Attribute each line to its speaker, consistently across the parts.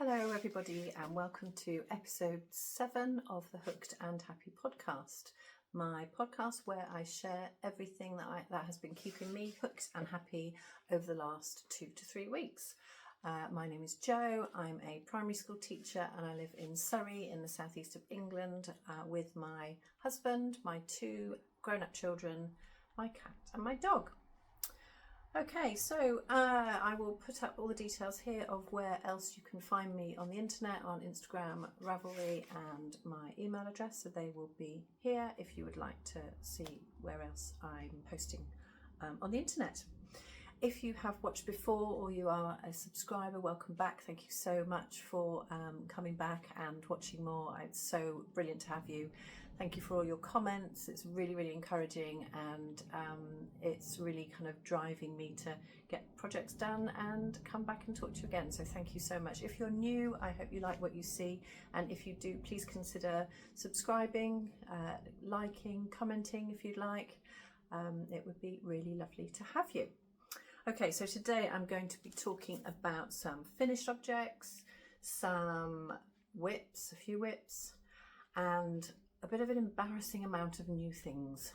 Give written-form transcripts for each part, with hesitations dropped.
Speaker 1: Hello everybody and welcome to episode 7 of the Hooked and Happy podcast. My podcast where I share everything that has been keeping me hooked and happy over the last 2 to 3 weeks. My name is Jo, I'm a primary school teacher and I live in Surrey in the southeast of England with my husband, my 2 grown-up children, my cat and my dog. Okay, so I will put up all the details here of where else you can find me on the internet, on Instagram, Ravelry, and my email address. So they will be here if you would like to see where else I'm posting on the internet. If you have watched before or you are a subscriber, welcome back. Thank you so much for coming back and watching more. It's so brilliant to have you. Thank you for all your comments. It's really, really encouraging and it's really kind of driving me to get projects done and come back and talk to you again. So thank you so much. If you're new, I hope you like what you see. And if you do, please consider subscribing, liking, commenting if you'd like. It would be really lovely to have you. Okay, so today I'm going to be talking about some finished objects, some whips, a few whips, and a bit of an embarrassing amount of new things.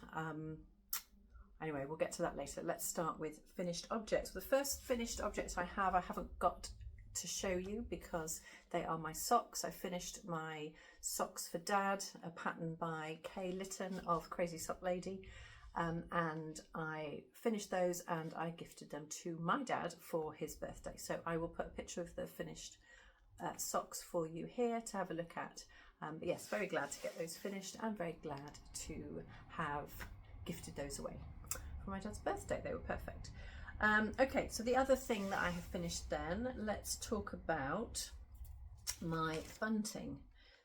Speaker 1: Anyway, we'll get to that later. Let's start with finished objects. The first finished object I haven't got to show you because they are my socks. I finished my socks for Dad, a pattern by Kay Litton of Crazy Sock Lady. And I finished those and I gifted them to my dad for his birthday. So I will put a picture of the finished socks for you here to have a look at. But yes, very glad to get those finished and very glad to have gifted those away for my dad's birthday. They were perfect. Okay, so the other thing that I have finished then, let's talk about my bunting.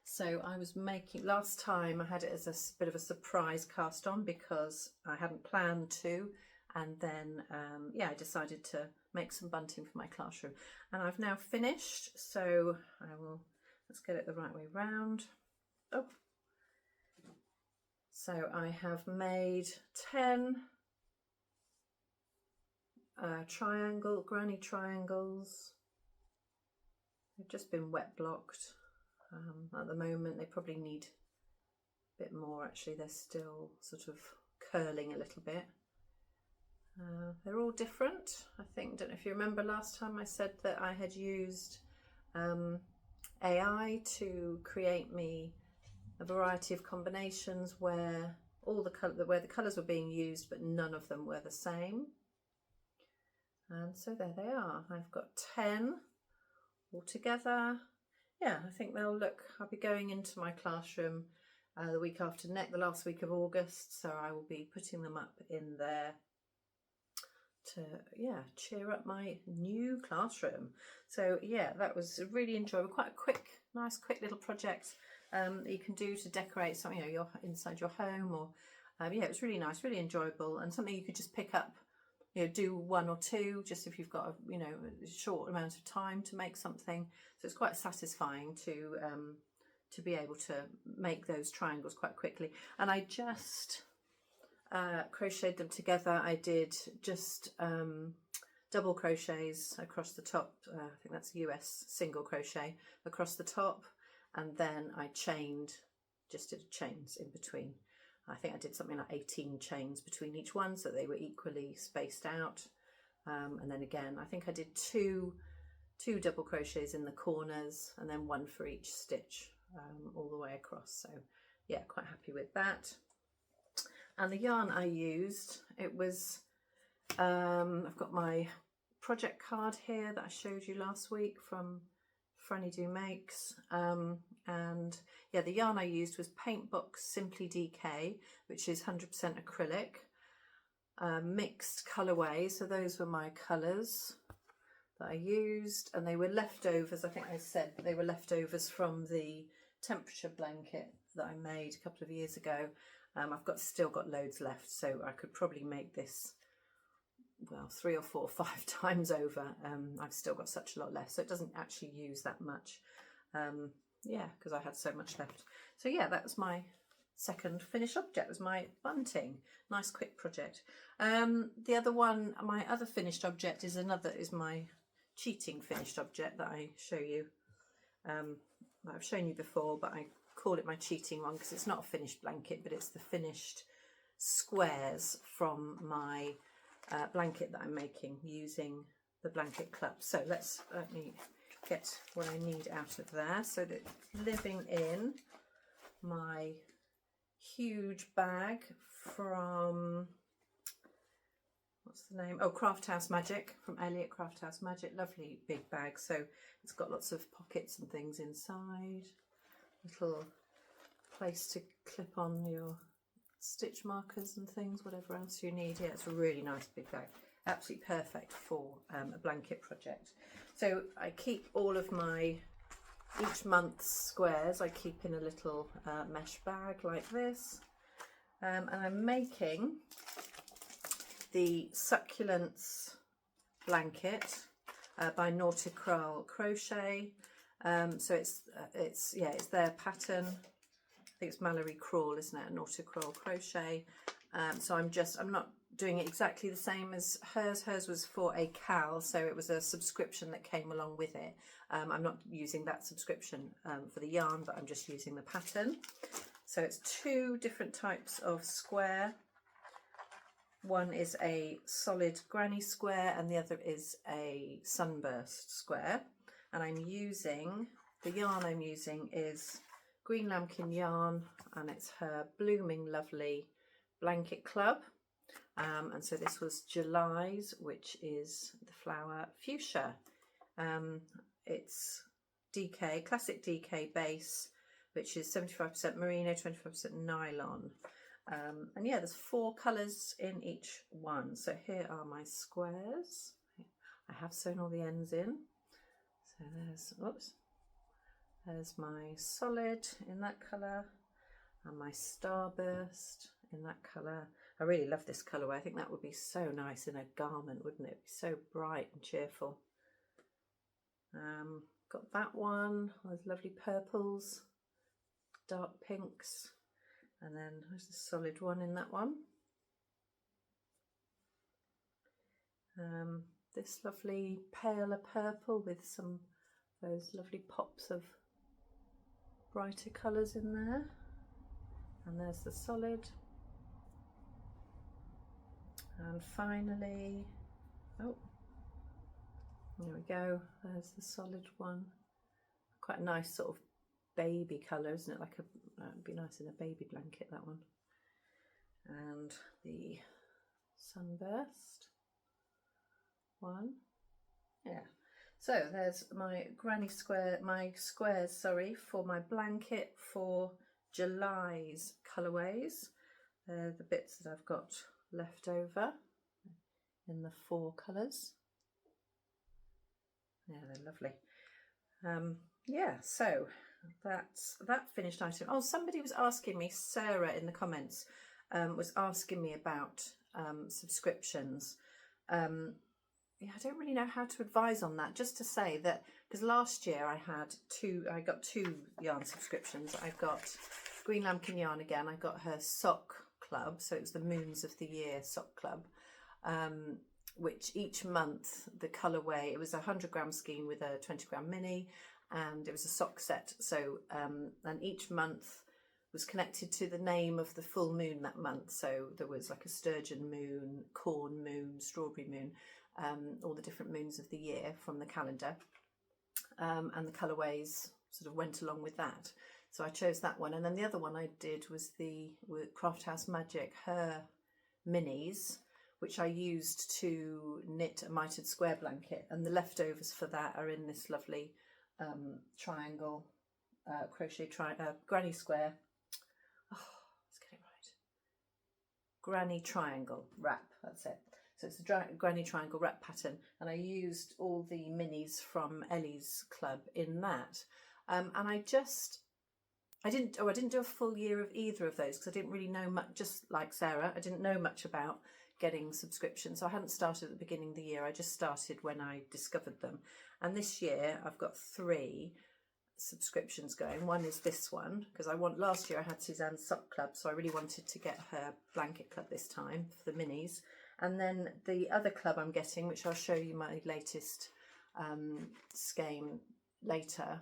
Speaker 1: So I was making, last time I had it as a bit of a surprise cast on because I hadn't planned to, and then I decided to make some bunting for my classroom and I've now finished, so let's get it the right way round. Oh, so I have made 10 granny triangles. They've just been wet blocked. At the moment they probably need a bit more actually, they're still sort of curling a little bit. They're all different. I don't know if you remember last time I said that I had used AI to create me a variety of combinations where the colours were being used but none of them were the same. And so there they are. I've got 10 all together. Yeah, I think they'll look, I'll be going into my classroom the week after next, the last week of August, so I will be putting them up in there to, cheer up my new classroom. So yeah, that was really enjoyable, quite a nice quick little project that you can do to decorate something, you're inside your home, or it was really nice, really enjoyable, and something you could just pick up, do 1 or 2 just if you've got a short amount of time to make something. So it's quite satisfying to be able to make those triangles quite quickly. And I just crocheted them together. I did just double crochets across the top. I think that's US single crochet across the top, and then I just did chains in between. I think I did something like 18 chains between each one so they were equally spaced out. And then again, I think I did two double crochets in the corners and then 1 for each stitch all the way across. So yeah, quite happy with that. And the yarn I used, it was, I've got my project card here that I showed you last week from Franny Do Makes, and yeah, the yarn I used was Paintbox Simply DK, which is 100% acrylic, mixed colourway. So those were my colours that I used, and they were leftovers. I think I said they were leftovers from the temperature blanket that I made a couple of years ago. I've still got loads left, so I could probably make this, well, 3 or 4 or 5 times over. I've still got such a lot left, so it doesn't actually use that much. Because I had so much left. So yeah, that was my second finished object, was my bunting. Nice quick project. The other one, my other finished object is my cheating finished object that I show you I've shown you before, but I call it my cheating one because it's not a finished blanket, but it's the finished squares from my blanket that I'm making using the blanket club. So let me get what I need out of there. So that living in my huge bag from, what's the name? Oh, Craft House Magic, from Ellie at Craft House Magic. Lovely big bag. So it's got lots of pockets and things inside. Little place to clip on your stitch markers and things, whatever else you need. Yeah, it's a really nice big bag. Absolutely perfect for a blanket project. So I keep all of my each month's squares I keep in a little mesh bag like this, and I'm making the succulents blanket by Nautical Crochet. So it's their pattern. I think it's Mallory Crawl, isn't it? Nautical Crochet. So I'm not doing it exactly the same as hers. Hers was for a CAL, so it was a subscription that came along with it. I'm not using that subscription for the yarn, but I'm just using the pattern. So it's two different types of square. One is a solid granny square and the other is a sunburst square. And the yarn I'm using is Green Lambkin yarn, and it's her Blooming Lovely Blanket Club. And so this was July's, which is the flower fuchsia. It's DK, classic DK base, which is 75% merino, 25% nylon. And yeah, there's 4 colours in each one. So here are my squares. I have sewn all the ends in. So there's my solid in that colour and my starburst in that colour. I really love this colourway. I think that would be so nice in a garment, wouldn't it? It'd be so bright and cheerful. Got that one, those lovely purples, dark pinks, and then there's the solid one in that one. This lovely paler purple with some of those lovely pops of brighter colours in there. And there's the solid. And finally, oh, there we go, there's the solid one. Quite a nice sort of baby colour, isn't it? Like it'd be nice in a baby blanket, that one. And the sunburst one. Yeah. So there's my squares, sorry, for my blanket for July's colourways. They're the bits that I've got left over in the 4 colours. Yeah, they're lovely. Yeah, so that's that finished item. Oh, somebody was asking me, Sarah in the comments, was asking me about subscriptions. Yeah, I don't really know how to advise on that. Just to say that, because last year I got 2 yarn subscriptions. I got Green Lambkin yarn again. I got her sock club, so it was the Moons of the Year sock club, which each month the colourway, it was a 100-gram skein with a 20-gram mini, and it was a sock set. So and each month was connected to the name of the full moon that month. So there was like a sturgeon moon, corn moon, strawberry moon, all the different moons of the year from the calendar, and the colourways sort of went along with that. So I chose that one, and then the other one I did was with Craft House Magic, her minis, which I used to knit a mitered square blanket, and the leftovers for that are in this lovely triangle crochet granny square. Oh, let's get it right. Granny triangle wrap. That's it. So it's a granny triangle wrap pattern, and I used all the minis from Ellie's club in that. And I didn't do a full year of either of those because I didn't really know much. Just like Sarah, I didn't know much about getting subscriptions. So I hadn't started at the beginning of the year. I just started when I discovered them. And this year I've got 3 subscriptions going. One is this one, because last year I had Suzanne's sock club, so I really wanted to get her blanket club this time for the minis. And then the other club I'm getting, which I'll show you my latest skein later,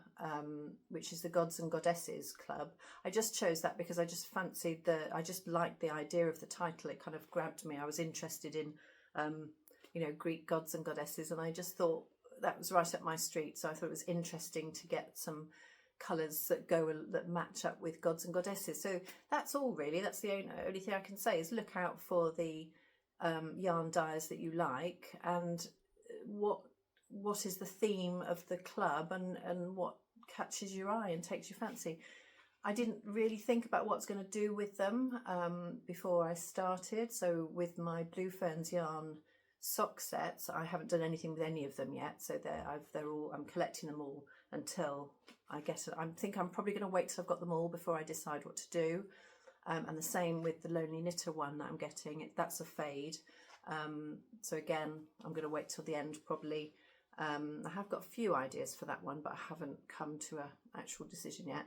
Speaker 1: which is the Gods and Goddesses Club. I just chose that because I just fancied I just liked the idea of the title. It kind of grabbed me. I was interested in, you know, Greek gods and goddesses, and I just thought that was right up my street. So I thought it was interesting to get some colours that match up with gods and goddesses. So that's all really. That's the only thing I can say is look out for the yarn dyers that you like, and what is the theme of the club, and what catches your eye and takes your fancy. I didn't really think about what I was going to do with them before I started. So with my Blue Ferns yarn sock sets, I haven't done anything with any of them yet. So I'm collecting them all until I get it. I think I'm probably going to wait till I've got them all before I decide what to do. And the same with the Lonely Knitter one that I'm getting. That's a fade. So again, I'm going to wait till the end probably. I have got a few ideas for that one, but I haven't come to an actual decision yet.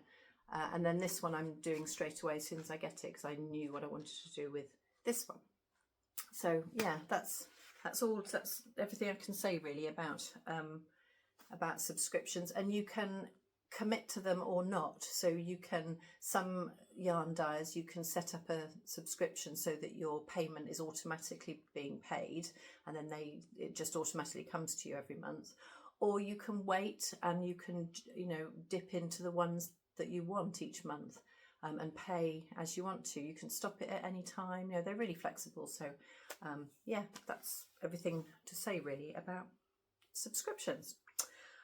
Speaker 1: And then this one I'm doing straight away as soon as I get it, because I knew what I wanted to do with this one. So yeah, that's all. That's everything I can say really about subscriptions. And you can commit to them or not. So you can, some yarn dyers, you can set up a subscription so that your payment is automatically being paid, and then it just automatically comes to you every month. Or you can wait and you can, you know, dip into the ones that you want each month and pay as you want to. You can stop it at any time. You know, they're really flexible. So yeah, that's everything to say really about subscriptions.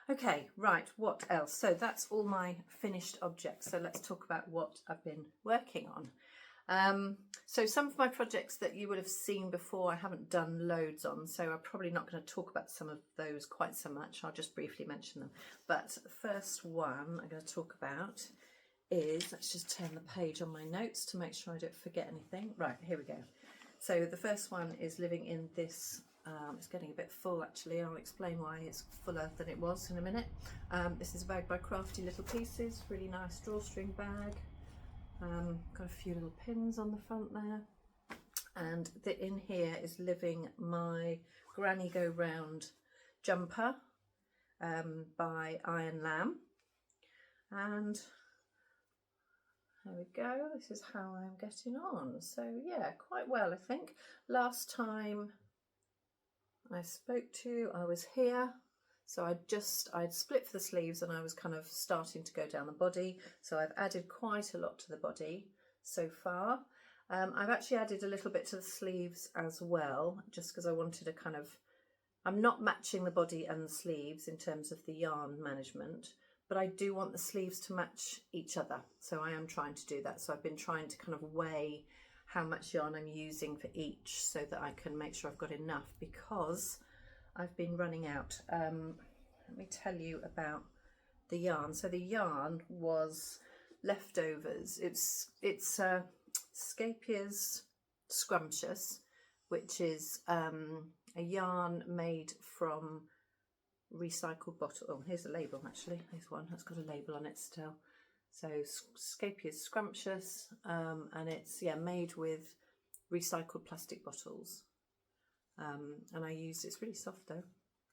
Speaker 1: Okay, right, what else? So that's all my finished objects. So let's talk about what I've been working on. So some of my projects that you would have seen before, I haven't done loads on, so I'm probably not going to talk about some of those quite so much. I'll just briefly mention them. But the first one I'm going to talk about is, let's just turn the page on my notes to make sure I don't forget anything. Right, here we go. So the first one is living in this, it's getting a bit full actually. I'll explain why it's fuller than it was in a minute. This is a bag by Crafty Little Pieces, really nice drawstring bag. Got a few little pins on the front there. And in here is living my Granny Go Round jumper by Iron Lamb. And there we go, this is how I'm getting on. So yeah, quite well I think. Last time I spoke to you, I was here. So I'd split for the sleeves and I was kind of starting to go down the body. So I've added quite a lot to the body so far. I've actually added a little bit to the sleeves as well, just because I wanted to kind of, I'm not matching the body and the sleeves in terms of the yarn management, but I do want the sleeves to match each other. So I am trying to do that. So I've been trying to kind of weigh how much yarn I'm using for each so that I can make sure I've got enough, because I've been running out. Let me tell you about the yarn. So the yarn was leftovers. It's Scapier's Scrumptious, which is a yarn made from recycled bottle. Oh, here's a label actually. Here's one that's got a label on it still. So Scapier's Scrumptious, and it's made with recycled plastic bottles. And it's really soft though.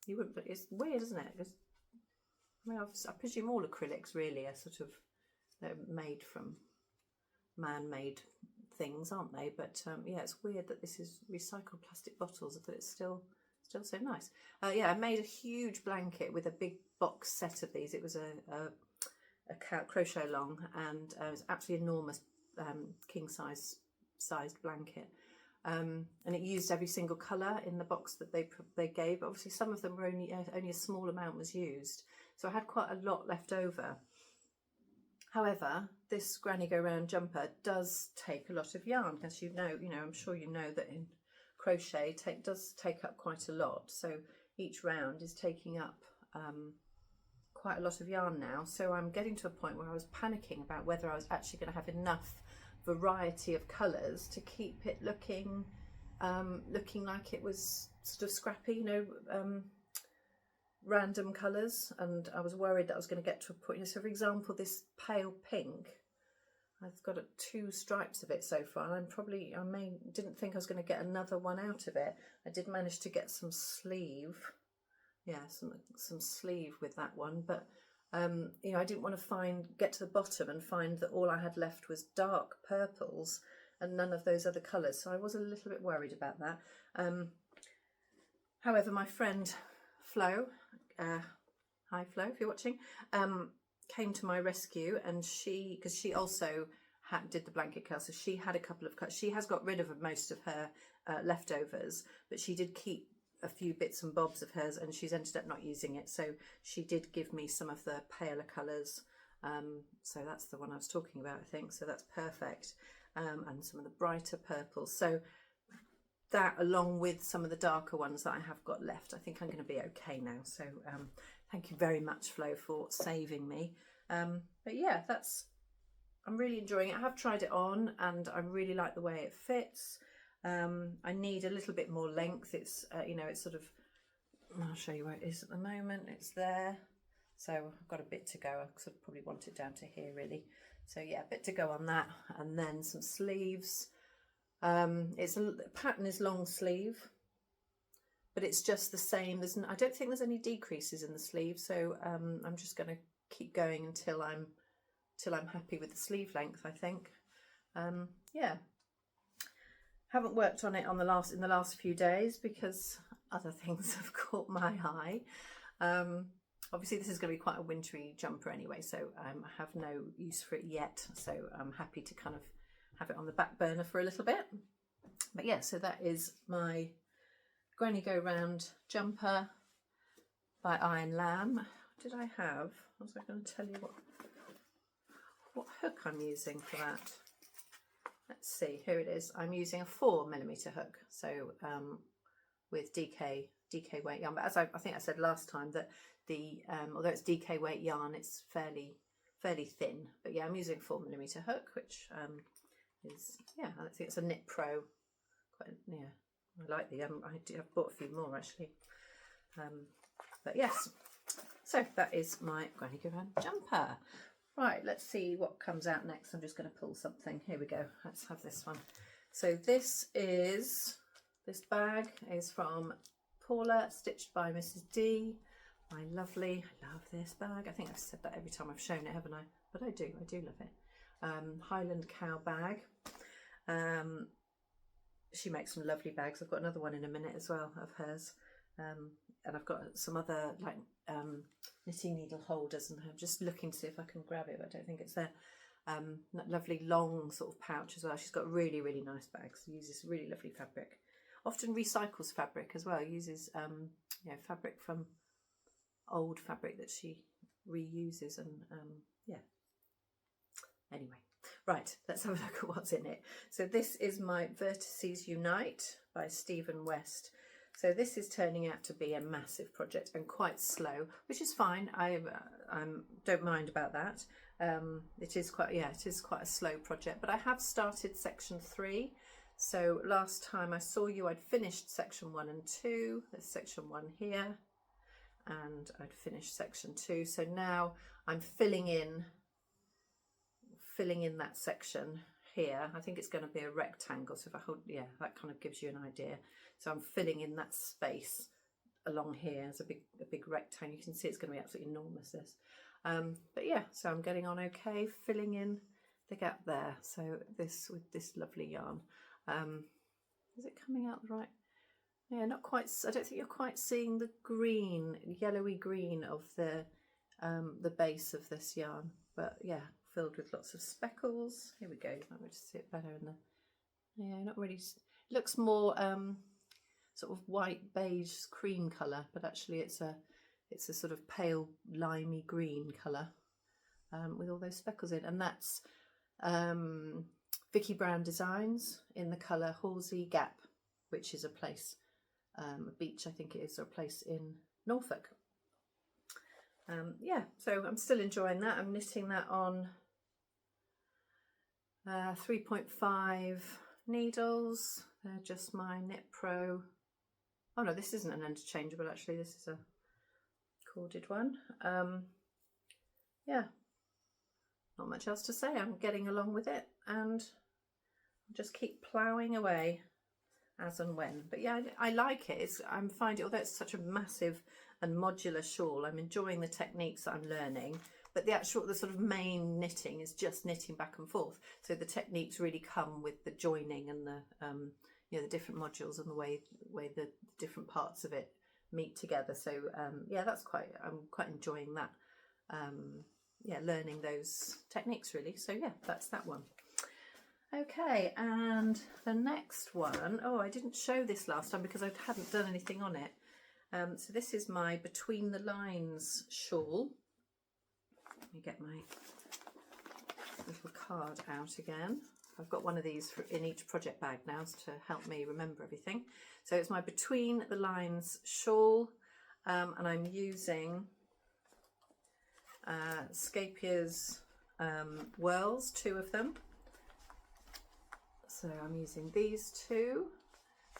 Speaker 1: You wouldn't, but it's weird, isn't it? It's, I presume all acrylics really are sort of, they're made from man-made things, aren't they? But yeah, it's weird that this is recycled plastic bottles, but it's still so nice. Yeah, I made a huge blanket with a big box set of these. It was a crochet along, and it was absolutely enormous, king sized blanket. And it used every single colour in the box that they gave. Obviously, some of them were only a small amount was used, so I had quite a lot left over. However, this Granny Go Round jumper does take a lot of yarn, as you know. I'm sure you know that in crochet does take up quite a lot. So each round is taking up quite a lot of yarn now. So I'm getting to a point where I was panicking about whether I was actually going to have enough variety of colours to keep it looking like it was sort of scrappy, random colours. And I was worried that I was going to get to a point. So for example, this pale pink, I've got 2 stripes of it so far, and didn't think I was going to get another one out of it. I did manage to get some sleeve, some sleeve with that one, but You know, I didn't want to get to the bottom and find that all I had left was dark purples and none of those other colours. So I was a little bit worried about that. However, my friend Flo, hi Flo if you're watching, came to my rescue, and because she also did the blanket curl, so she had a couple of cuts. She has got rid of most of her leftovers, but she did keep a few bits and bobs of hers, and she's ended up not using it, so she did give me some of the paler colours. So that's the one I was talking about, I think, so that's perfect. And some of the brighter purples, so that along with some of the darker ones that I have got left, I think I'm going to be okay now. So thank you very much, Flo, for saving me. But yeah, I'm really enjoying it. I have tried it on and I really like the way it fits. I need a little bit more length. It's you know, it's sort of, I'll show you where it is at the moment. It's there, so I've got a bit to go. I sort of probably want it down to here really. So yeah, a bit to go on that, and then some sleeves. The pattern is long sleeve, but it's just the same. I don't think there's any decreases in the sleeve, so I'm just going to keep going until I'm happy with the sleeve length, I think. Yeah, haven't worked on it in the last few days because other things have caught my eye. Obviously this is going to be quite a wintry jumper anyway, so I have no use for it yet, so I'm happy to kind of have it on the back burner for a little bit. But yeah, so that is my Granny Go Round jumper by Iron Lamb. Did I have, was I going to tell you what hook I'm using for that? Let's see, here it is. I'm using a 4mm hook, so with DK weight yarn. But as I think I said last time, that although it's DK weight yarn, it's fairly thin. But yeah, I'm using a 4mm hook, which is, yeah, I think it's a Knit Pro. Yeah, I like the I've bought a few more actually. But yes, so that is my Granny Go Round jumper. Right, let's see what comes out next. I'm just going to pull something. Here we go. Let's have this one. So this bag is from Paula, stitched by Mrs. D. I love this bag. I think I've said that every time I've shown it, haven't I? But I do love it. Highland Cow bag. She makes some lovely bags. I've got another one in a minute as well of hers. And I've got some other like knitting needle holders, and I'm just looking to see if I can grab it, but I don't think it's there. That lovely long sort of pouch as well. She's got really nice bags. Uses really lovely fabric. Often recycles fabric as well. Uses you know, fabric from old fabric that she reuses, and yeah. Anyway, right, let's have a look at what's in it. So this is my Vertices Unite by Stephen West. So this is turning out to be a massive project and quite slow, which is fine. I don't mind about that. It is quite a slow project, but I have started section 3. So last time I saw you, I'd finished section 1 and 2. There's section 1 here, and I'd finished section 2. So now I'm filling in that section here. I think it's going to be a rectangle, so if I hold, yeah, that kind of gives you an idea. So I'm filling in that space along here as a big rectangle. You can see it's going to be absolutely enormous, this. But yeah, so I'm getting on okay, filling in the gap there. So this, with this lovely yarn. Is it coming out right? Yeah, not quite. I don't think you're quite seeing the green, yellowy green of the base of this yarn, but yeah, filled with lots of speckles. Here we go. I would see it better in the. Yeah, not really. It looks more sort of white beige cream colour, but actually it's a sort of pale limey green colour with all those speckles in, and that's Vicky Brown Designs in the colour Halsey Gap, which is a place, a beach I think it is, or a place in Norfolk. Yeah, so I'm still enjoying that. I'm knitting that on 3.5 needles. They're just my Knit Pro. Oh no, this isn't an interchangeable actually, this is a corded one. Yeah, not much else to say. I'm getting along with it and just keep ploughing away as and when. But yeah, I like it. I'm finding, although it's such a massive and modular shawl. I'm enjoying the techniques that I'm learning, but the sort of main knitting is just knitting back and forth. So the techniques really come with the joining and the the different modules and the way the different parts of it meet together. So yeah, I'm quite enjoying that. Learning those techniques really. So yeah, that's that one. Okay, and the next one, I didn't show this last time because I hadn't done anything on it. So this is my Between the Lines shawl. Let me get my little card out again. I've got one of these in each project bag now to help me remember everything. So it's my Between the Lines shawl, and I'm using Scapier's Whirls, 2 of them. So I'm using these 2.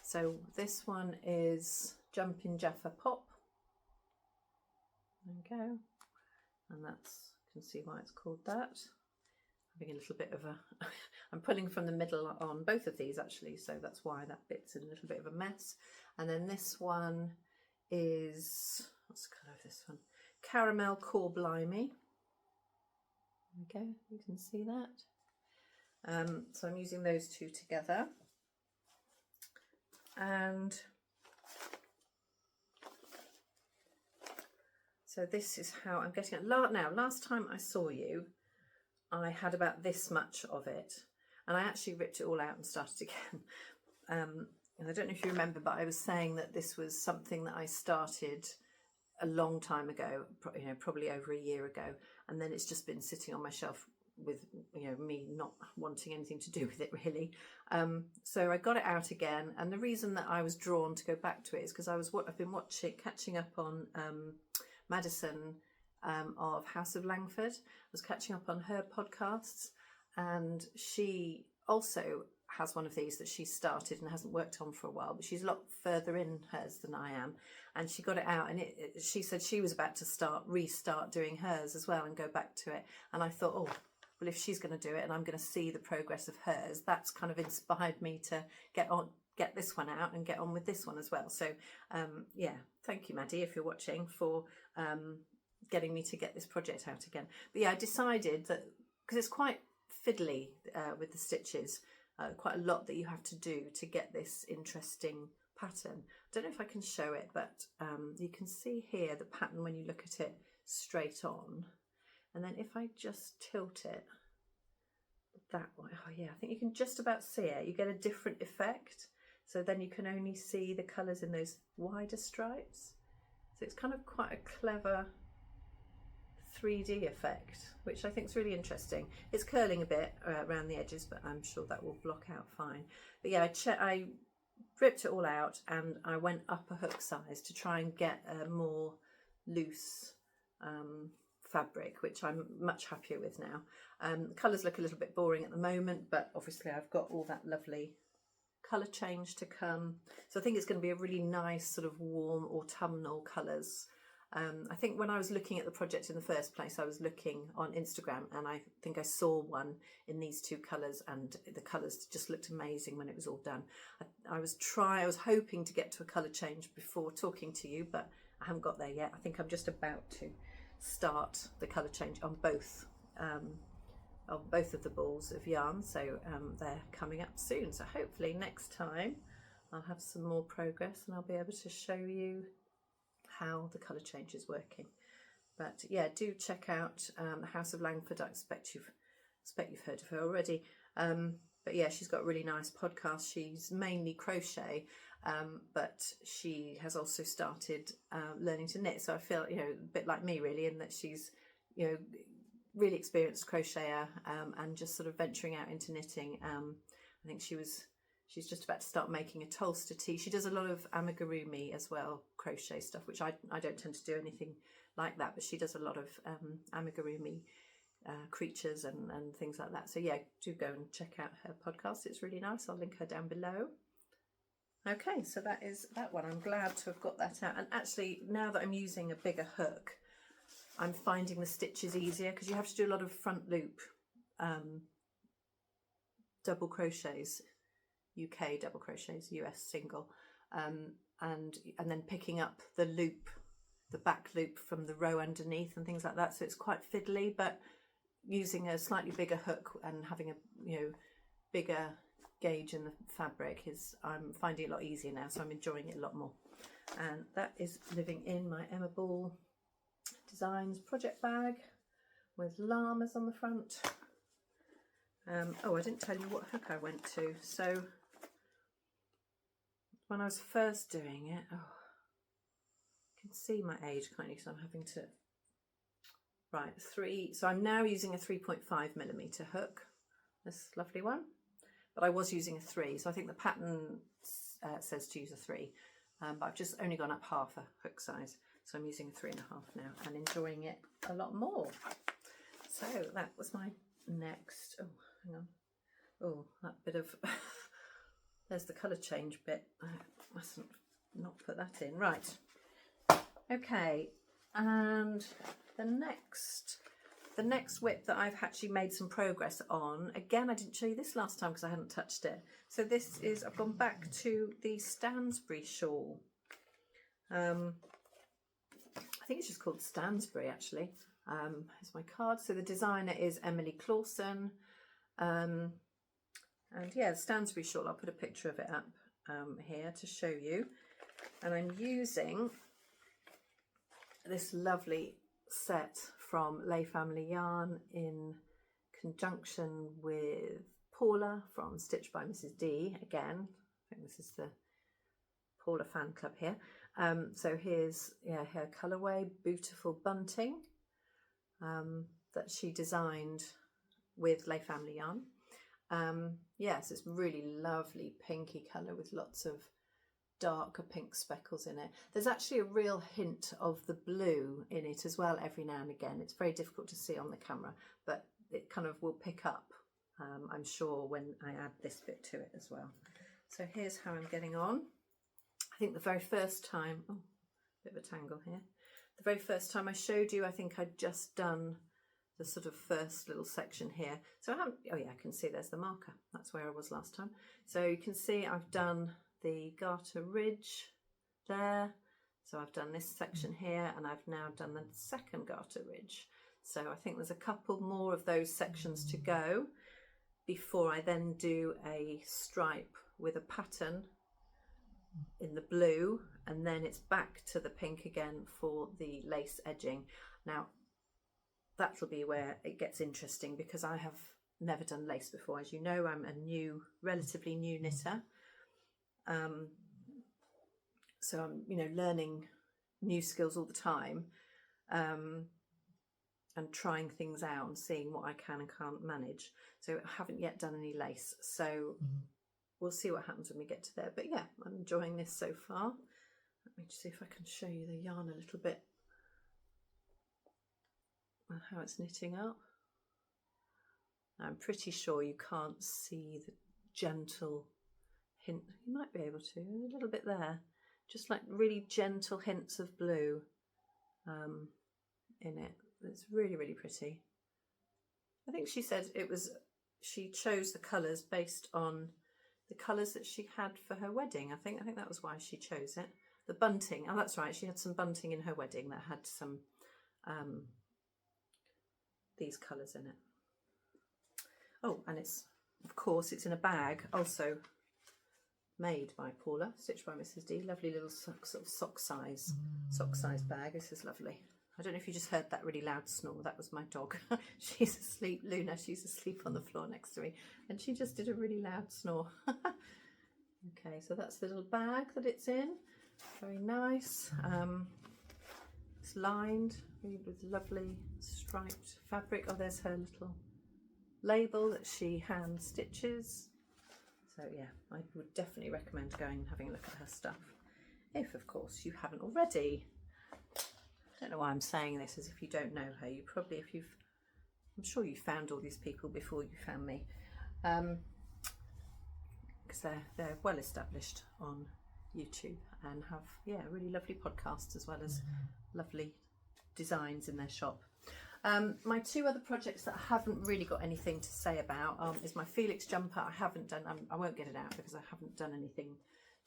Speaker 1: So this one is Jumping Jaffa Pop. There we go. And that's, you can see why it's called that. Having a little bit of a, I'm pulling from the middle on both of these actually, so that's why that bit's in a little bit of a mess. And then this one is, what's the colour of this one? Caramel Core Blimey. There we go, you can see that. So I'm using those 2 together, and so this is how I'm getting it. Now, last time I saw you, I had about this much of it, and I actually ripped it all out and started again. And I don't know if you remember, but I was saying that this was something that I started a long time ago, probably over a year ago, and then it's just been sitting on my shelf with me not wanting anything to do with it really. So I got it out again, and the reason that I was drawn to go back to it is because I've been catching up on Madison of House of Langford. I was catching up on her podcasts, and she also has one of these that she started and hasn't worked on for a while, but she's a lot further in hers than I am, and she got it out, and she said she was about to restart doing hers as well and go back to it. And I thought, well, if she's going to do it and I'm going to see the progress of hers, that's kind of inspired me to get this one out and get on with this one as well. So yeah, thank you, Maddie, if you're watching, for getting me to get this project out again. But yeah, I decided that because it's quite fiddly with the stitches, quite a lot that you have to do to get this interesting pattern. I don't know if I can show it, but you can see here the pattern when you look at it straight on. And then if I just tilt it that way, I think you can just about see it. You get a different effect. So then you can only see the colours in those wider stripes. So it's kind of quite a clever 3D effect, which I think is really interesting. It's curling a bit around the edges, but I'm sure that will block out fine. But yeah, I ripped it all out and I went up a hook size to try and get a more loose fabric, which I'm much happier with now. The colours look a little bit boring at the moment, but obviously I've got all that lovely colour change to come. So I think it's going to be a really nice sort of warm autumnal colours. I think when I was looking at the project in the first place, I was looking on Instagram, and I think I saw one in these 2 colours, and the colours just looked amazing when it was all done. I was hoping to get to a colour change before talking to you, but I haven't got there yet. I think I'm just about to start the colour change on both of the balls of yarn, so they're coming up soon. So hopefully next time I'll have some more progress and I'll be able to show you how the colour change is working. But yeah, do check out the House of Langford. I expect you've heard of her already. But yeah, she's got a really nice podcast. She's mainly crochet, but she has also started learning to knit. So I feel, a bit like me really, in that she's, really experienced crocheter and just sort of venturing out into knitting. I think she's just about to start making a Tolster tee. She does a lot of amigurumi as well, crochet stuff, which I don't tend to do anything like that, but she does a lot of amigurumi creatures and things like that. So yeah, do go and check out her podcast. It's really nice. I'll link her down below. Okay, so that is that one. I'm glad to have got that out. And actually, now that I'm using a bigger hook, I'm finding the stitches easier, because you have to do a lot of front loop double crochets, UK double crochets, US single, and then picking up the loop the back loop from the row underneath and things like that. So it's quite fiddly, but using a slightly bigger hook and having a bigger gauge in the fabric I'm finding it a lot easier now, so I'm enjoying it a lot more. And that is living in my Emma Ball Designs project bag with llamas on the front. Oh, I didn't tell you what hook I went to. So when I was first doing it, you can see my age, can't you? So I'm having to, so I'm now using a 3.5mm hook, this lovely one, but I was using a 3, so I think the pattern says to use a 3, but I've just only gone up half a hook size, so I'm using a 3.5 now and enjoying it a lot more. So that was my next, oh, hang on, oh, that bit of, there's the colour change bit, I mustn't not put that in, right, okay, and the next whip that I've actually made some progress on, again I didn't show you this last time because I hadn't touched it, so this is, I've gone back to the Stansbury shawl. I think it's just called Stansbury actually. Here's my card. So the designer is Emily Clawson, and yeah, the Stansbury shawl, I'll put a picture of it up here to show you, and I'm using this lovely set from Lay Family Yarn in conjunction with Paula from Stitched by Mrs. D. Again, I think this is the Paula fan club here. So here's her colourway, beautiful bunting that she designed with Lay Family Yarn. Yes, it's really lovely pinky colour with lots of darker pink speckles in it. There's actually a real hint of the blue in it as well every now and again. It's very difficult to see on the camera, but it kind of will pick up, I'm sure, when I add this bit to it as well. So here's how I'm getting on. I think the very first time, oh, bit of a tangle here. The very first time I showed you, I think I'd just done the sort of first little section here. So I haven't, oh yeah, I can see there's the marker. That's where I was last time. So you can see I've done the garter ridge there. So I've done this section here, and I've now done the second garter ridge. So I think there's a couple more of those sections to go before I then do a stripe with a pattern in the blue, and then it's back to the pink again for the lace edging. Now that'll be where it gets interesting, because I have never done lace before. As you know, I'm a relatively new knitter. So I'm, learning new skills all the time, and trying things out and seeing what I can and can't manage. So I haven't yet done any lace. So we'll see what happens when we get to there. But yeah, I'm enjoying this so far. Let me just see if I can show you the yarn a little bit and how it's knitting up. I'm pretty sure you can't see the gentle hint. You might be able to, a little bit there, just like really gentle hints of blue in it. It's really, really pretty. I think she said she chose the colours based on the colours that she had for her wedding. I think that was why she chose it. The bunting, oh that's right, she had some bunting in her wedding that had some these colours in it. Oh, and it's, of course, it's in a bag, also made by Paula, Stitched by Mrs. D. Lovely little sort of sock size bag. This is lovely. I don't know if you just heard that really loud snore. That was my dog. She's asleep, Luna. She's asleep on the floor next to me, and she just did a really loud snore. Okay, so that's the little bag that it's in. Very nice. It's lined with lovely striped fabric. Oh, there's her little label that she hand stitches. So yeah, I would definitely recommend going and having a look at her stuff, if of course you haven't already. I don't know why I'm saying this as if you don't know her. You probably, I'm sure you found all these people before you found me, because they're well established on YouTube and have really lovely podcasts as well as lovely designs in their shop. My two other projects that I haven't really got anything to say about is my Felix jumper. I haven't done, I won't get it out because I haven't done anything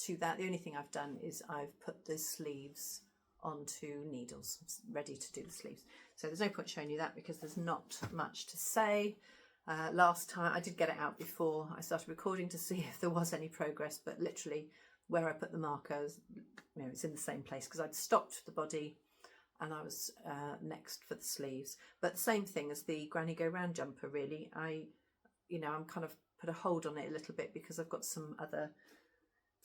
Speaker 1: to that. The only thing I've done is I've put the sleeves onto needles, ready to do the sleeves. So there's no point showing you that because there's not much to say. Last time I did get it out before I started recording to see if there was any progress, but literally where I put the markers, you know, it's in the same place because I'd stopped the body and I was next for the sleeves. But the same thing as the granny go round jumper, really. I'm kind of put a hold on it a little bit because I've got some other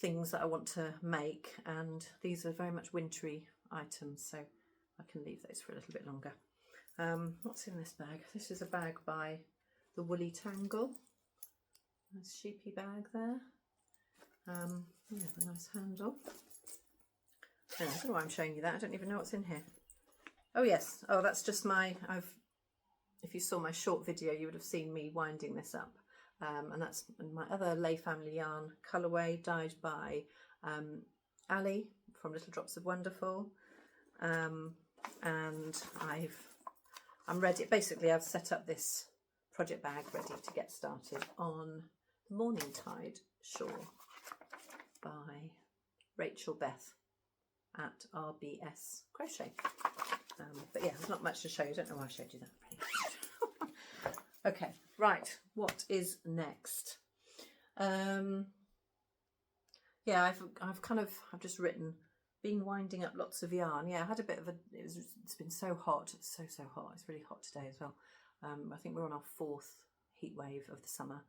Speaker 1: things that I want to make, and these are very much wintry items, so I can leave those for a little bit longer. What's in this bag? This is a bag by the Woolly Tangle. Nice sheepy bag there. Yeah, a nice handle. I don't know why I'm showing you that. I don't even know what's in here. Oh yes. Oh, that's just if you saw my short video, you would have seen me winding this up. And that's my other Lay Family Yarn colourway, dyed by Ali from Little Drops of Wonderful. And I'm ready. Basically, I've set up this project bag ready to get started on Morning Tide Shawl by Rachel Beth at RBS Crochet. But yeah, there's not much to show you. I don't know why I showed you that. Okay, right. What is next? Yeah, I've just written, been winding up lots of yarn. Yeah, I had a bit of it's been so hot. It's so hot. It's really hot today as well. I think we're on our 4th heat wave of the summer,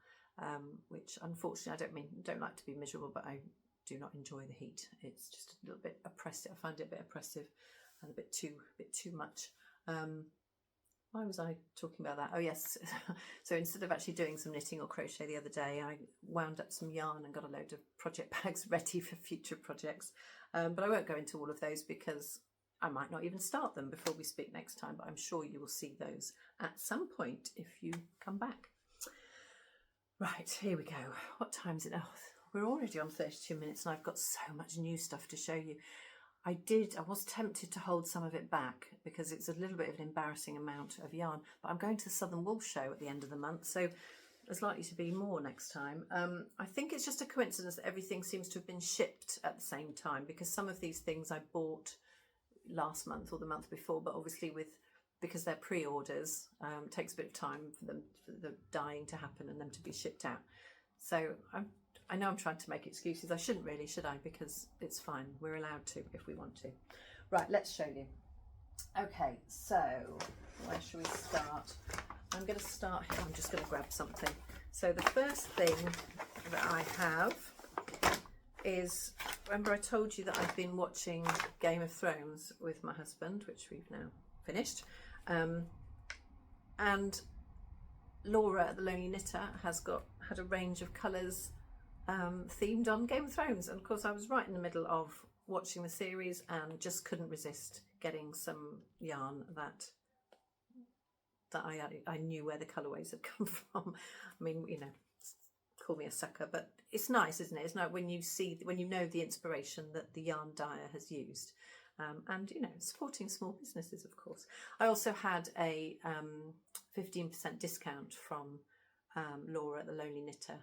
Speaker 1: which unfortunately I don't like to be miserable, but I do not enjoy the heat. It's just a little bit oppressive. I find it a bit oppressive and a bit too much. Why was I talking about that? Oh yes, so instead of actually doing some knitting or crochet the other day, I wound up some yarn and got a load of project bags ready for future projects. But I won't go into all of those because I might not even start them before we speak next time, but I'm sure you will see those at some point if you come back. Right, here we go. What time is it now? We're already on 32 minutes and I've got so much new stuff to show you. I was tempted to hold some of it back because it's a little bit of an embarrassing amount of yarn, but I'm going to the Southern Wool Show at the end of the month, so there's likely to be more next time. I think it's just a coincidence that everything seems to have been shipped at the same time, because some of these things I bought last month or the month before, but obviously because they're pre-orders, it takes a bit of time for the dyeing to happen and them to be shipped out. So I know I'm trying to make excuses. I shouldn't really, should I? Because it's fine. We're allowed to if we want to. Right, let's show you. Okay, so where should we start? I'm going to start here. I'm just going to grab something. So the first thing that I have is, remember I told you that I've been watching Game of Thrones with my husband, which we've now finished. And Laura, the Lonely Knitter, had a range of colours themed on Game of Thrones, and of course I was right in the middle of watching the series and just couldn't resist getting some yarn that I knew where the colourways had come from. I mean, you know, call me a sucker, but it's nice, isn't it? It's nice when you know the inspiration that the yarn dyer has used, and you know, supporting small businesses, of course. I also had a 15% discount from Laura, the Lonely Knitter,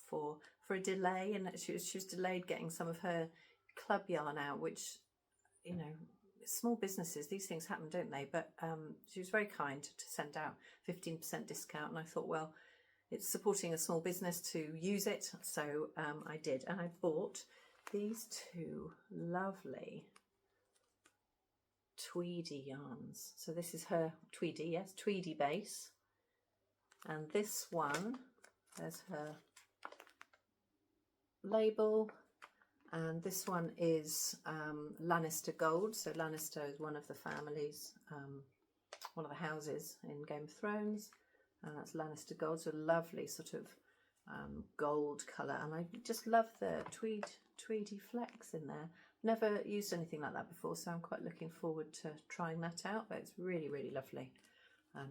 Speaker 1: for a delay, and she was delayed getting some of her club yarn out, which, you know, small businesses, these things happen, don't they? But she was very kind to send out 15% discount, and I thought, well, it's supporting a small business to use it, so I did, and I bought these two lovely Tweedy yarns. So this is her Tweedy, yes, Tweedy base. And this one, there's her label, and this one is Lannister Gold. So Lannister is one of the families, one of the houses in Game of Thrones, and that's Lannister Gold. So lovely sort of gold colour, and I just love the tweedy flecks in there. Never used anything like that before, so I'm quite looking forward to trying that out, but it's really, really lovely.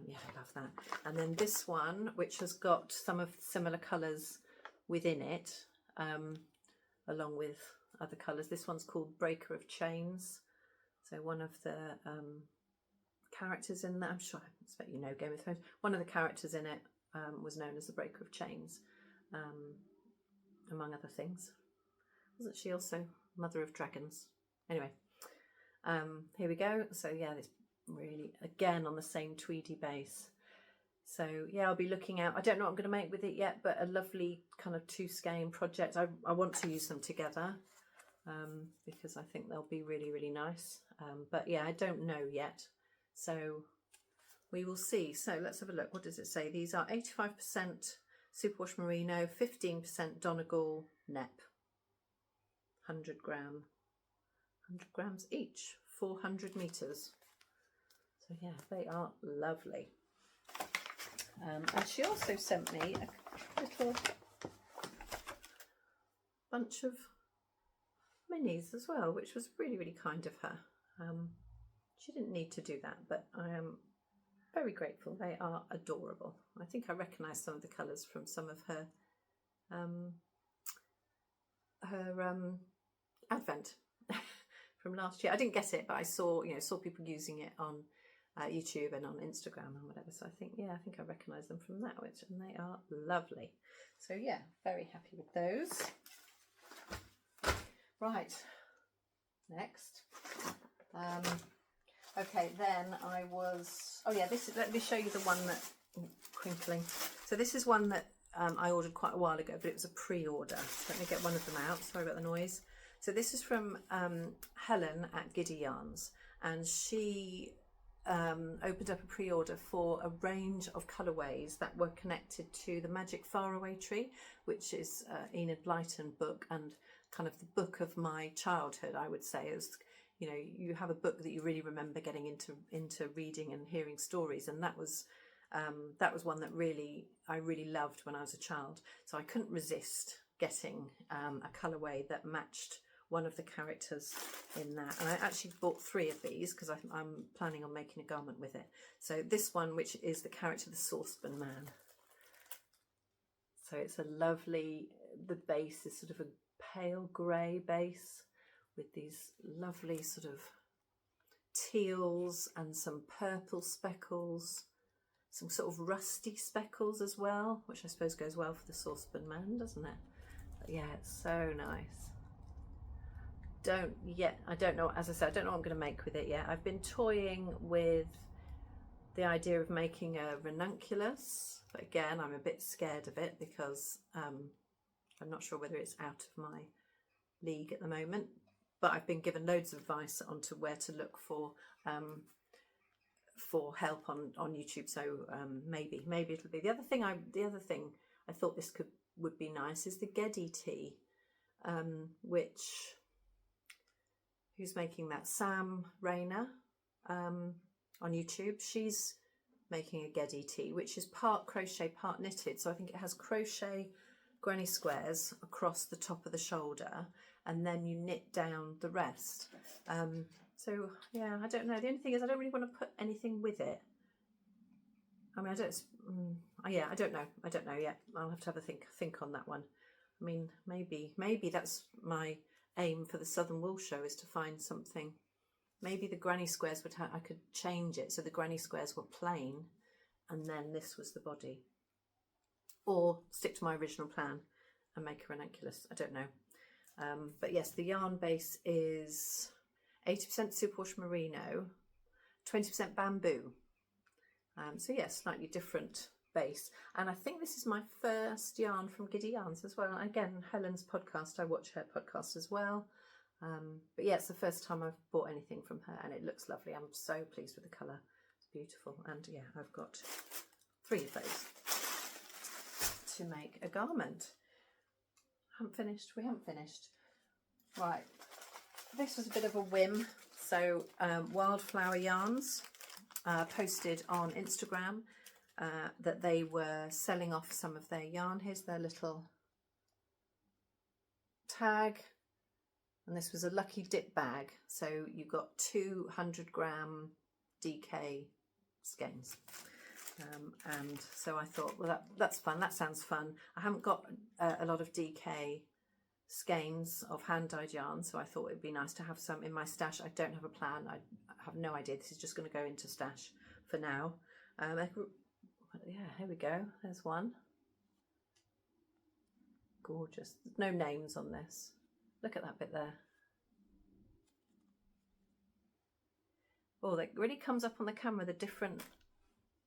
Speaker 1: Yeah, I love that. And then this one, which has got some of similar colours within it, along with other colours. This one's called Breaker of Chains. So one of the characters in that, I'm sure, I expect you know Game of Thrones, one of the characters in it was known as the Breaker of Chains, among other things. Wasn't she also Mother of Dragons? Anyway, Here we go. So yeah, it's really, again, on the same tweedy base. So yeah, I'll be looking out. I don't know what I'm going to make with it yet, but a lovely kind of 2 skein project. I want to use them together because I think they'll be really, really nice. But yeah, I don't know yet. So we will see. So let's have a look. What does it say? These are 85% superwash merino, 15% Donegal nep, 100 grams each, 400 meters. So yeah, they are lovely. And she also sent me a little bunch of minis as well, which was really, really kind of her. She didn't need to do that, but I am very grateful. They are adorable. I think I recognise some of the colours from some of her advent from last year. I didn't get it, but I saw people using it on YouTube and on Instagram and whatever. So I think I recognise them from that, and they are lovely. So yeah, very happy with those. Right, next. Okay, then I was. Oh yeah, let me show you the one that crinkling. So this is one that I ordered quite a while ago, but it was a pre-order. Let me get one of them out. Sorry about the noise. So this is from Helen at Giddy Yarns, and she opened up a pre-order for a range of colourways that were connected to the Magic Faraway Tree, which is Enid Blyton book and kind of the book of my childhood, I would say. It was, you have a book that you really remember getting into reading and hearing stories, and that was one that I really loved when I was a child. So I couldn't resist getting a colourway that matched one of the characters in that, and I actually bought 3 of these because I'm planning on making a garment with it. So this one, which is the character, the Saucepan Man. So it's a lovely, the base is sort of a pale grey base with these lovely sort of teals and some purple speckles, some sort of rusty speckles as well, which I suppose goes well for the Saucepan Man, doesn't it? But yeah, it's so nice. I don't know, as I said, I don't know what I'm going to make with it yet. I've been toying with the idea of making a ranunculus, but again, I'm a bit scared of it because I'm not sure whether it's out of my league at the moment. But I've been given loads of advice onto where to look for help on YouTube. So maybe it'll be the other thing. I thought this would be nice is the Geddy tea, which. Who's making that? Sam Rayner on YouTube. She's making a Geddy tea, which is part crochet, part knitted. So I think it has crochet granny squares across the top of the shoulder, and then you knit down the rest. So yeah, I don't know. The only thing is I don't really want to put anything with it. I mean, I don't know yet. I'll have to have a think on that one. I mean, maybe that's my aim for the Southern Wool Show, is to find something. Maybe the granny squares I could change it so the granny squares were plain and then this was the body, or stick to my original plan and make a ranunculus. I don't know. But yes, the yarn base is 80% superwash merino, 20% bamboo. So yes, slightly different base, and I think this is my first yarn from Giddy Yarns as well. Again, Helen's podcast, I watch her podcast as well, but yeah, it's the first time I've bought anything from her, and it looks lovely. I'm so pleased with the colour. It's beautiful, and yeah, I've got 3 of those to make a garment. We haven't finished. Right, this was a bit of a whim. So Wildflower Yarns posted on Instagram that they were selling off some of their yarn. Here's their little tag, and this was a lucky dip bag. So you got 200-gram DK skeins, and so I thought, well, that's fun. That sounds fun. I haven't got a lot of DK skeins of hand-dyed yarn, so I thought it'd be nice to have some in my stash. I don't have a plan. I have no idea. This is just going to go into stash for now. Yeah, here we go. There's one. Gorgeous. No names on this. Look at that bit there. Oh, that really comes up on the camera, the different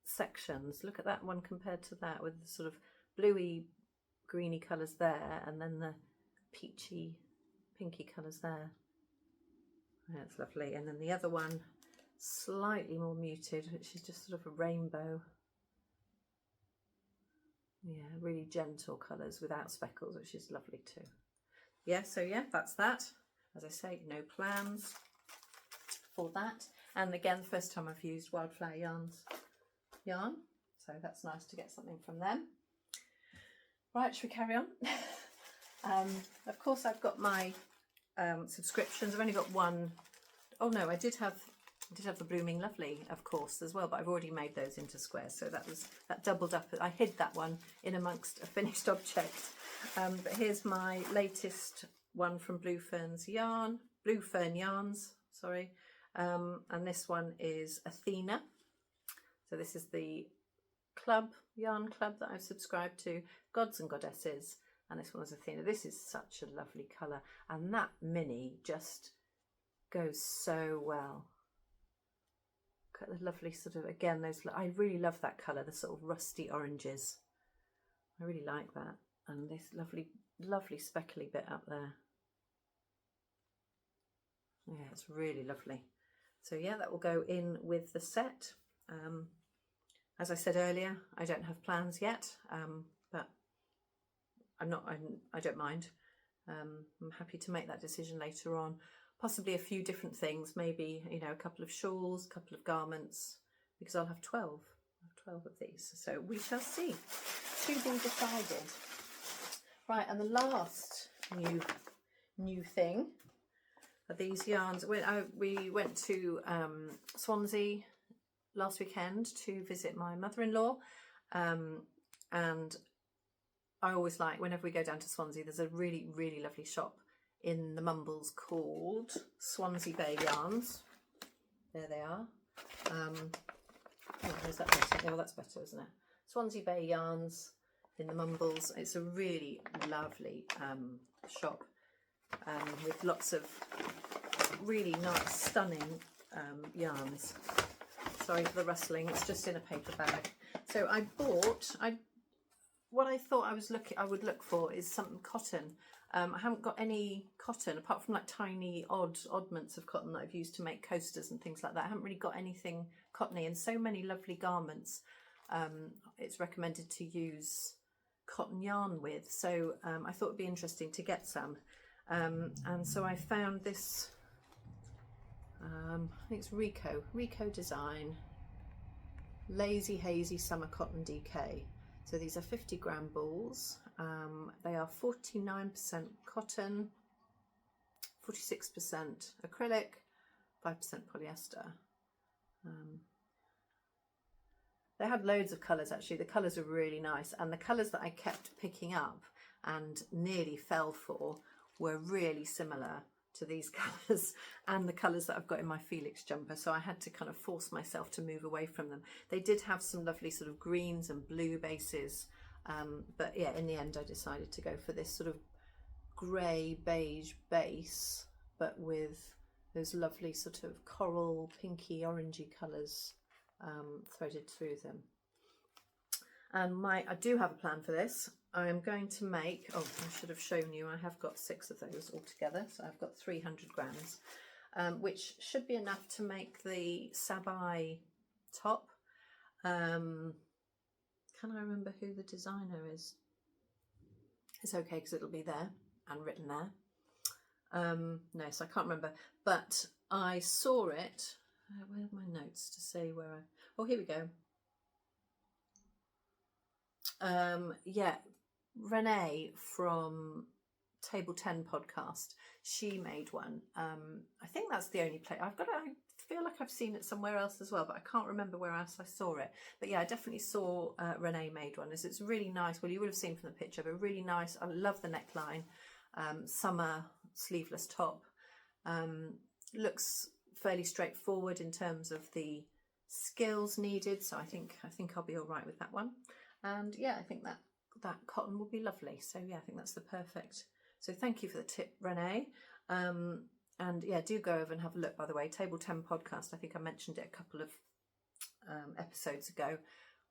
Speaker 1: sections. Look at that one compared to that, with the sort of bluey greeny colours there, and then the peachy pinky colours there. That's lovely. And then the other one, slightly more muted, which is just sort of a rainbow. Yeah, really gentle colours without speckles, which is lovely too. Yeah, so yeah, that's that. As I say, no plans for that. And again, the first time I've used Wildflower Yarns yarn, so that's nice to get something from them. Right, should we carry on? Of course, I've got my subscriptions. I've only got one. Oh no, I did have the Blooming Lovely, of course, as well, but I've already made those into squares, so that doubled up. I hid that one in amongst a finished object. But here's my latest one from Blue Fern Yarns, sorry. And this one is Athena. So this is the yarn club that I've subscribed to, Gods and Goddesses, and this one is Athena. This is such a lovely colour, and that mini just goes so well. Look at the lovely sort of, again, those, I really love that colour, the sort of rusty oranges. I really like that, and this lovely speckly bit up there. Yeah, it's really lovely. So yeah, that will go in with the set. As I said earlier, I don't have plans yet, but I don't mind. I'm happy to make that decision later on. Possibly a few different things, maybe, you know, a couple of shawls, a couple of garments, because I'll have 12 of these. So we shall see. To be decided. Right, and the last new thing are these yarns. We went to Swansea last weekend to visit my mother-in-law, and I always like, whenever we go down to Swansea, there's a really lovely shop in the Mumbles called Swansea Bay Yarns. There they are. Oh, is that better? Oh, that's better, isn't it? Swansea Bay Yarns in the Mumbles. It's a really lovely shop with lots of really nice, stunning yarns. Sorry for the rustling, it's just in a paper bag. So I bought, what I thought I would look for is some cotton. I haven't got any cotton apart from like tiny oddments of cotton that I've used to make coasters and things like that. I haven't really got anything cottony, and so many lovely garments it's recommended to use cotton yarn with. So I thought it'd be interesting to get some. And so I found this, I think it's Rico Design Lazy Hazy Summer Cotton DK. So these are 50 gram balls. They are 49% cotton, 46% acrylic, 5% polyester. They had loads of colours actually. The colours are really nice, and the colours that I kept picking up and nearly fell for were really similar to these colours and the colours that I've got in my Felix jumper, so I had to kind of force myself to move away from them. They did have some lovely sort of greens and blue bases, but yeah, in the end I decided to go for this sort of grey beige base, but with those lovely sort of coral pinky orangey colours threaded through them. And I do have a plan for this. I am going to make, oh, I should have shown you, I have got 6 of those all together, so I've got 300 grams, which should be enough to make the Sabai top. Can I remember who the designer is? It's okay because it'll be there and written there. No, so I can't remember, but I saw it. Where are my notes to say where I, oh, here we go. Yeah, Renee from Table 10 podcast, she made one. I think that's the only place I feel like I've seen it somewhere else as well, but I can't remember where else I saw it. But yeah, I definitely saw Renee made one. It's really nice. Well, you would have seen from the picture, but really nice. I love the neckline. Summer sleeveless top. Looks fairly straightforward in terms of the skills needed, so I think I'll be all right with that one. And yeah, I think that cotton will be lovely. So yeah, I think that's the perfect. So thank you for the tip, Renee. And And yeah, do go over and have a look, by the way. Table 10 podcast, I think I mentioned it a couple of episodes ago,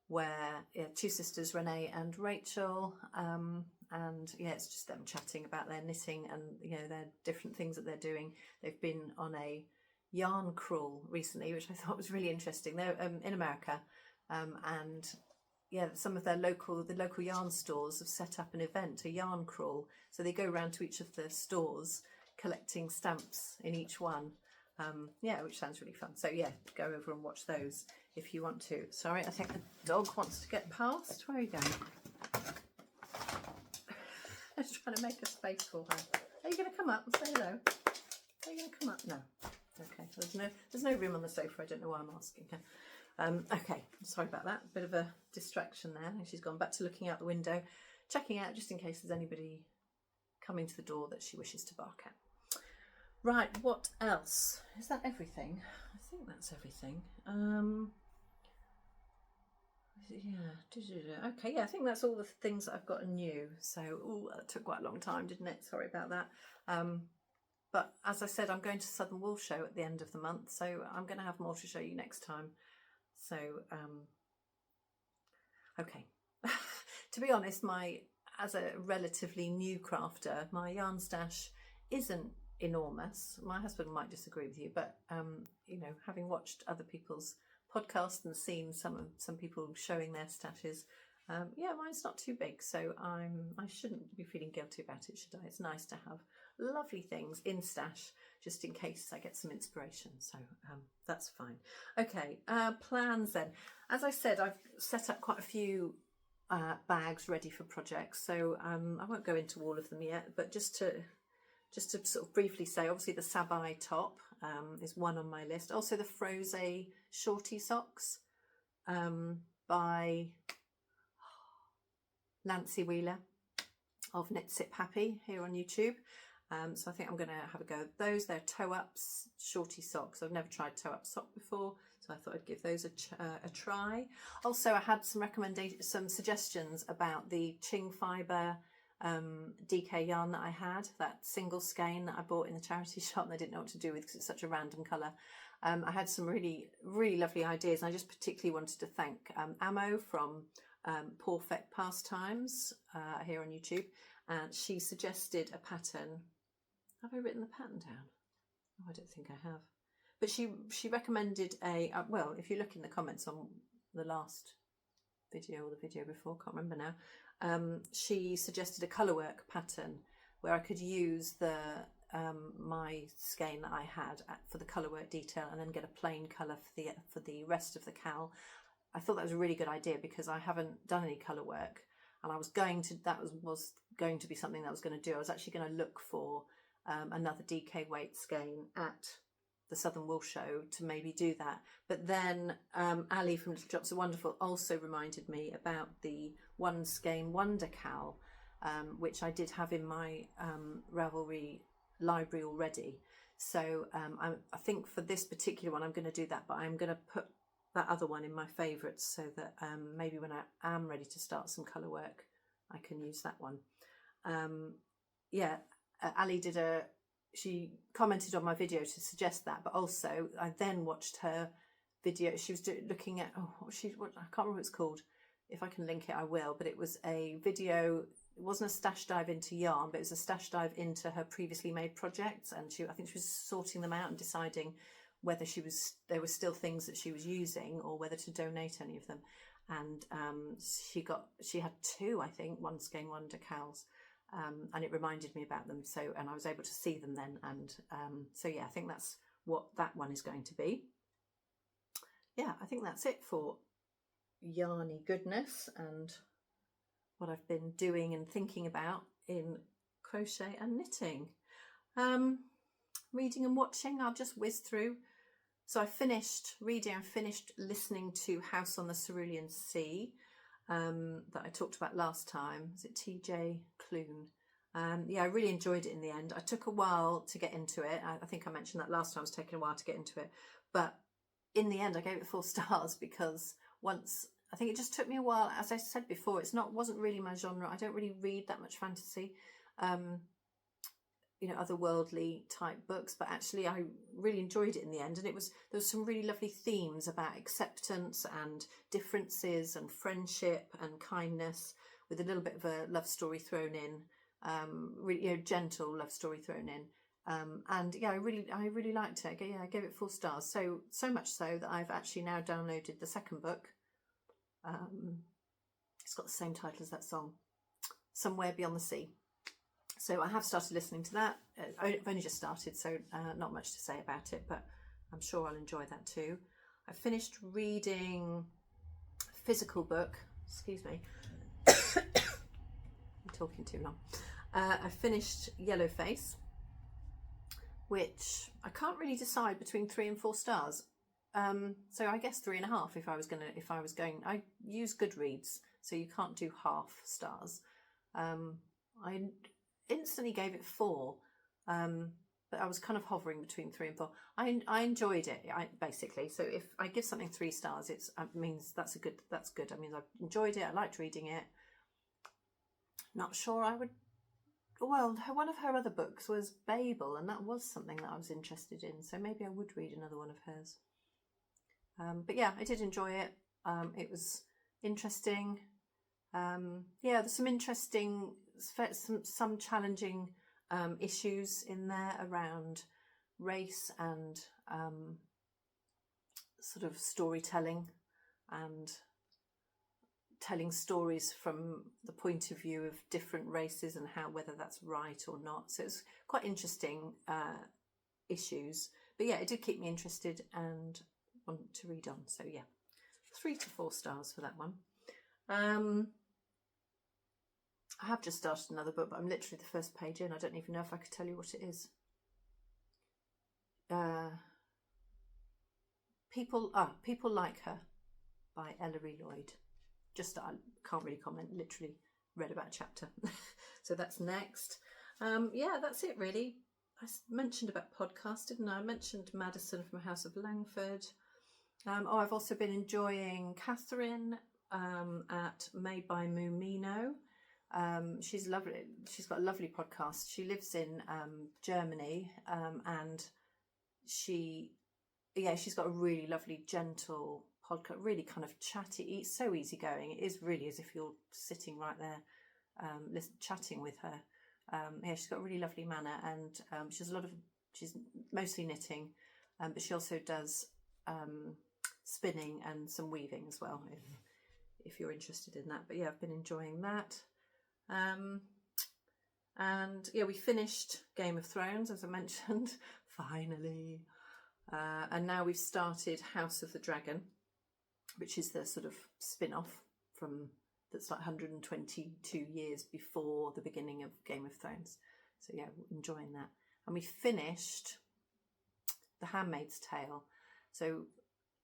Speaker 1: where two sisters, Renee and Rachel, and yeah, it's just them chatting about their knitting and their different things that they're doing. They've been on a yarn crawl recently, which I thought was really interesting. They're in America, and yeah, some of the local yarn stores have set up an event, a yarn crawl. So they go around to each of the stores collecting stamps in each one. Yeah, which sounds really fun. So yeah, go over and watch those if you want to. Sorry, I think the dog wants to get past. Where are you going? I was trying to make a space for her. Are you going to come up and say hello? Are you going to come up? No. Okay. There's no room on the sofa. I don't know why I'm asking her. Okay. Sorry about that. Bit of a distraction there. She's gone back to looking out the window, checking out just in case there's anybody coming to the door that she wishes to bark at. Right, what else? Is that everything? I think that's everything. Yeah. Okay, yeah, I think that's all the things that I've got new. So, that took quite a long time, didn't it? Sorry about that. But as I said, I'm going to Southern Wool Show at the end of the month, so I'm going to have more to show you next time. So, okay. To be honest, as a relatively new crafter, my yarn stash isn't enormous. My husband might disagree with you, but having watched other people's podcasts and seen some people showing their stashes, mine's not too big, so I shouldn't be feeling guilty about it, should I? It's nice to have lovely things in stash just in case I get some inspiration, so that's fine. Okay, plans then. As I said, I've set up quite a few bags ready for projects, so I won't go into all of them yet, but just to sort of briefly say, obviously the Sabai top is one on my list. Also the Crochet shorty socks by Nancy Wheeler of Knit Sip Happy here on YouTube. So I think I'm going to have a go at those. They're toe-ups, shorty socks. I've never tried toe-up sock before, so I thought I'd give those a try. Also, I had some suggestions about the Ching Fibre DK yarn that I had, that single skein that I bought in the charity shop and I didn't know what to do with because it's such a random colour. I had some really, really lovely ideas, and I just particularly wanted to thank Amo from Perfect Pastimes here on YouTube, and she suggested a pattern. Have I written the pattern down? Oh, I don't think I have. But she recommended well, if you look in the comments on the last video or the video before, can't remember now, she suggested a colourwork pattern where I could use the my skein that I had for the colourwork detail and then get a plain colour for the rest of the cowl. I thought that was a really good idea because I haven't done any colourwork, and I was going to was going to be something that I was going to do. I was actually going to look for another DK weight skein at the Southern Wool Show to maybe do that, but then Ali from Little Drops Are Wonderful also reminded me about the One Skein Wonder cowl, which I did have in my Ravelry library already. So I think for this particular one I'm going to do that, but I'm going to put that other one in my favourites so that maybe when I am ready to start some colour work I can use that one. Ali she commented on my video to suggest that, but also I then watched her video. She was looking at, I can't remember what it's called. If I can link it, I will. But it was a video. It wasn't a stash dive into yarn, but it was a stash dive into her previously made projects. And I think she was sorting them out and deciding whether there were still things that she was using or whether to donate any of them. And she had two, I think, One Skein Wonder cowls. And it reminded me about them, and I was able to see them then, and so yeah, I think that's what that one is going to be. Yeah, I think that's it for yarny goodness and what I've been doing and thinking about in crochet and knitting. Reading and watching, I'll just whiz through. So I finished reading and finished listening to House on the Cerulean Sea, that I talked about last time. Is it TJ Clune? Yeah, I really enjoyed it in the end. I took a while to get into it. I think I mentioned that last time. I was taking a while to get into it, but in the end I gave it 4 stars because I think it just took me a while. As I said before, wasn't really my genre. I don't really read that much fantasy. otherworldly type books, but actually I really enjoyed it in the end. And there was some really lovely themes about acceptance and differences and friendship and kindness, with a little bit of a love story thrown in, really, gentle love story thrown in. And yeah, I really liked it. Yeah, I gave it 4 stars. So much so that I've actually now downloaded the second book. It's got the same title as that song, Somewhere Beyond the Sea. So I have started listening to that. I've only just started, so not much to say about it, but I'm sure I'll enjoy that too. I finished reading a physical book. Excuse me. I'm talking too long. I finished Yellowface, which I can't really decide between 3 and 4 stars. So I guess 3.5 if I was going. I use Goodreads, so you can't do half stars. I instantly gave it 4, but I was kind of hovering between 3 and 4. I enjoyed it, basically. So if I give something 3 stars, it means that's good. I mean, I've enjoyed it. I liked reading it. Not sure I would. Well, one of her other books was Babel, and that was something that I was interested in. So maybe I would read another one of hers. But yeah, I did enjoy it. It was interesting. There's some interesting, some challenging issues in there around race and sort of storytelling and telling stories from the point of view of different races and whether that's right or not. So it's quite interesting issues. But yeah, it did keep me interested and want to read on. So yeah, 3 to 4 stars for that one. I have just started another book, but I'm literally the first page in. I don't even know if I could tell you what it is. People Like Her by Ellery Lloyd. I can't really comment, literally read about a chapter. So that's next. Yeah, that's it really. I mentioned about podcasts, didn't I? I mentioned Madison from House of Langford. I've also been enjoying Catherine at Made by Mumino. She's lovely. She's got a lovely podcast. She lives in Germany, and she's got a really lovely, gentle podcast, really kind of chatty. It's so easygoing. It is really as if you're sitting right there, chatting with her. She's got a really lovely manner, and she's mostly knitting, but she also does spinning and some weaving as well, if you're interested in that. But yeah, I've been enjoying that. And yeah, we finished Game of Thrones, as I mentioned, finally. And now we've started House of the Dragon, which is the sort of spin-off that's like 122 years before the beginning of Game of Thrones. So yeah, enjoying that. And we finished The Handmaid's Tale. So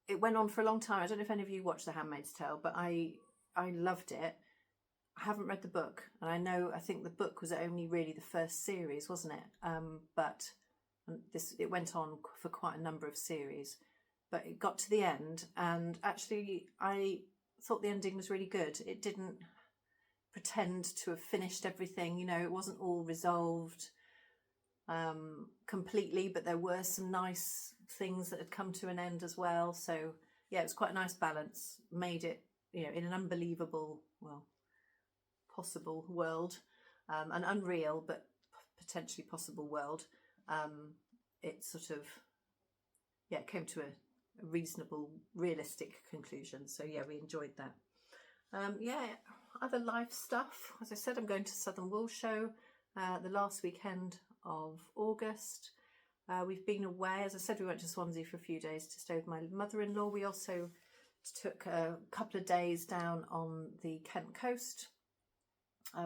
Speaker 1: it went on for a long time. I don't know if any of you watched The Handmaid's Tale, but I loved it. I haven't read the book, and I think the book was only really the first series, wasn't it? But it went on for quite a number of series. But it got to the end, and actually I thought the ending was really good. It didn't pretend to have finished everything, it wasn't all resolved completely, but there were some nice things that had come to an end as well. So yeah, it was quite a nice balance. Made it, in an unbelievable, possible world, an unreal but potentially possible world. It sort of, came to a reasonable, realistic conclusion. So yeah, we enjoyed that. Other life stuff. As I said, I'm going to Southern Wool Show the last weekend of August. We've been away. As I said, we went to Swansea for a few days to stay with my mother-in-law. We also took a couple of days down on the Kent coast,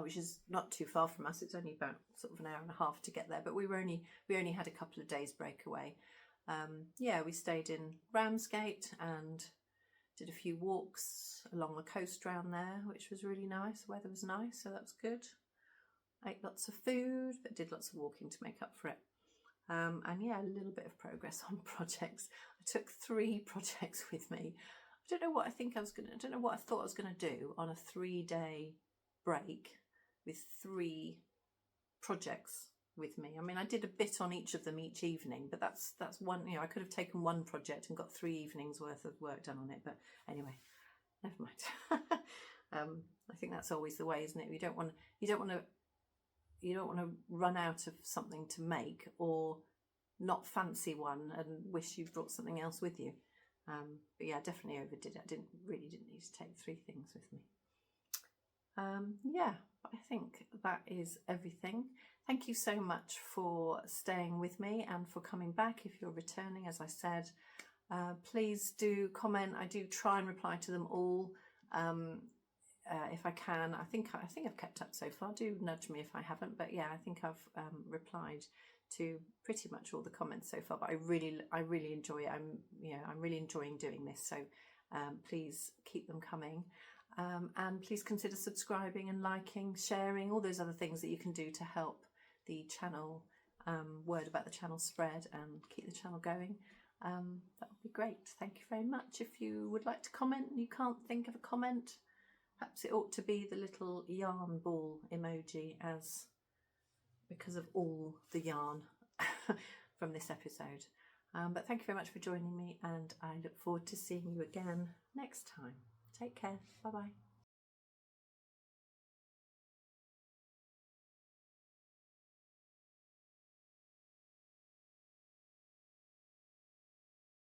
Speaker 1: which is not too far from us. It's only about sort of an hour and a half to get there, but we only had a couple of days breakaway. We stayed in Ramsgate and did a few walks along the coast round there, which was really nice. The weather was nice, so that was good. Ate lots of food, but did lots of walking to make up for it. A little bit of progress on projects. I took 3 projects with me. I don't know what I thought I was gonna do on a 3-day break with 3 projects with me. I mean, I did a bit on each of them each evening, but that's one, you know, I could have taken one project and got 3 evenings worth of work done on it, but anyway, never mind. I think that's always the way, isn't it? You don't want to run out of something to make, or not fancy one and wish you brought something else with you. But yeah, I definitely overdid it. I didn't need to take 3 things with me. Yeah, I think that is everything. Thank you so much for staying with me and for coming back. If you're returning, as I said, please do comment. I do try and reply to them all if I can. I think I've kept up so far. Do nudge me if I haven't, but yeah, I think I've replied to pretty much all the comments so far. But I really enjoy it. I'm really enjoying doing this. So please keep them coming. And please consider subscribing and liking, sharing, all those other things that you can do to help the channel, word about the channel spread and keep the channel going. That would be great. Thank you very much. If you would like to comment and you can't think of a comment, perhaps it ought to be the little yarn ball emoji, because of all the yarn from this episode. But thank you very much for joining me, and I look forward to seeing you again next time. Take care. Bye bye.